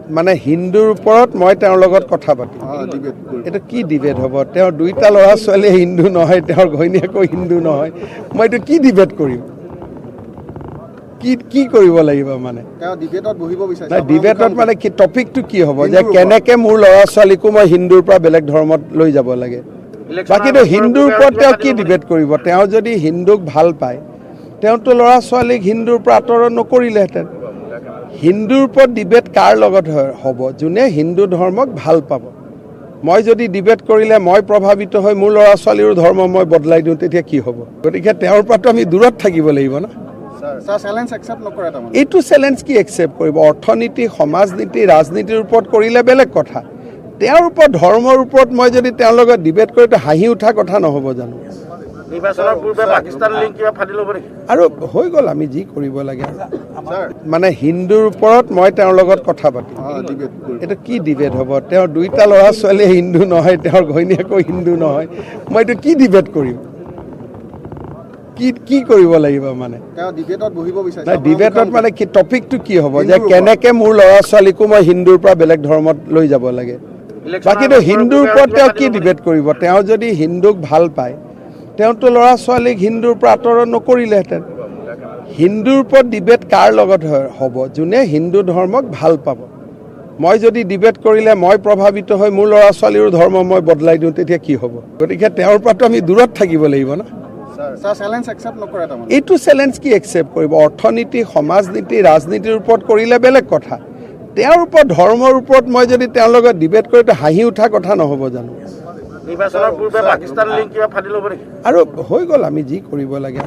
মানে হিন্দুৰ ওপৰত মই তেওঁৰ লগত কথা পাতিম এটা কি ডিবেট হ'ব তেওঁৰ দুইটা ল'ৰা ছোৱালী হিন্দু নহয় তেওঁৰ ঘৈণীয়েকো হিন্দু নহয় মই এইটো কি ডিবেট কৰিম কি কৰিব লাগিব মানে তেওঁ ডিবেটত বহিব বিচাৰিছে ডিবেটত মানে কি টপিকটো কি হ'ব যে কেনেকে মোৰ ল'ৰা ছোৱালীকো মই হিন্দুৰ পৰা বেলেগ ধৰ্মত লৈ যাব লাগে বাকীটো হিন্দুৰ ওপৰত তেওঁ কি ডিবেট কৰিব তেওঁ যদি হিন্দুক ভাল পায় তেওঁতো ল'ৰা ছোৱালীক হিন্দুৰ পৰা আঁতৰ নকৰিলেহেঁতেন হিন্দুৰ ওপৰত ডিবেট কাৰ লগত হ'ব যোনে হিন্দু ধৰ্মক ভাল পাব মই যদি ডিবেট কৰিলে মই প্ৰভাৱিত হৈ মোৰ ল'ৰা ছোৱালীৰ ধৰ্ম মই বদলাই দিওঁ তেতিয়া কি হ'ব গতিকে তেওঁৰ পৰাতো আমি দূৰত থাকিব লাগিব না এইটো চেলেঞ্জ কি একচেপ্ট কৰিব অৰ্থনীতি সমাজনীতি ৰাজনীতিৰ ওপৰত কৰিলে বেলেগ কথা তেওঁৰ ওপৰত ধৰ্মৰ ওপৰত মই যদি তেওঁৰ লগত ডিবেট কৰি তো হাঁহি উঠা কথা নহ'ব জানো আৰু হৈ গ'ল আমি যি কৰিব লাগে মানে হিন্দুৰ ওপৰত মই তেওঁৰ লগত কথা পাতিম এইটো কি ডিবেট হ'ব তেওঁৰ দুইটা ল'ৰা ছোৱালী হিন্দু নহয় তেওঁৰ ঘৈণীয়েকো হিন্দু নহয় মই এইটো কি ডিবেট কৰিম কি কৰিব লাগিব মানে তেওঁ ডিবেটত বহিব বিচাৰিছে ডিবেটত মানে কি টপিকটো কি হ'ব যে কেনেকে মোৰ ল'ৰা ছোৱালীকো মই হিন্দুৰ পৰা বেলেগ ধৰ্মত লৈ যাব লাগে বাকীটো হিন্দুৰ ওপৰত তেওঁ কি ডিবেট কৰিব তেওঁ যদি হিন্দুক ভাল পায় তেওঁতো ল'ৰা ছোৱালীক হিন্দুৰ পৰা আঁতৰ নকৰিলেহেঁতেন হিন্দুৰ ওপৰত ডিবেট কাৰ লগত হ'ব যোনে হিন্দু ধৰ্মক ভাল পাব মই যদি ডিবেট কৰিলে মই প্ৰভাৱিত হৈ মোৰ ল'ৰা ছোৱালীৰ ধৰ্ম মই বদলাই দিওঁ তেতিয়া কি হ'ব গতিকে তেওঁৰ পৰাতো আমি দূৰত থাকিব লাগিব না এইটো চেলেঞ্জ কি একচেপ্ট কৰিব অৰ্থনীতি সমাজনীতি ৰাজনীতিৰ ওপৰত কৰিলে বেলেগ কথা তেওঁৰ ওপৰত ধৰ্মৰ ওপৰত মই যদি তেওঁৰ লগত ডিবেট কৰি তো হাঁহি উঠা কথা নহ'ব জানো আৰু হৈ গ'ল আমি যি কৰিব লাগে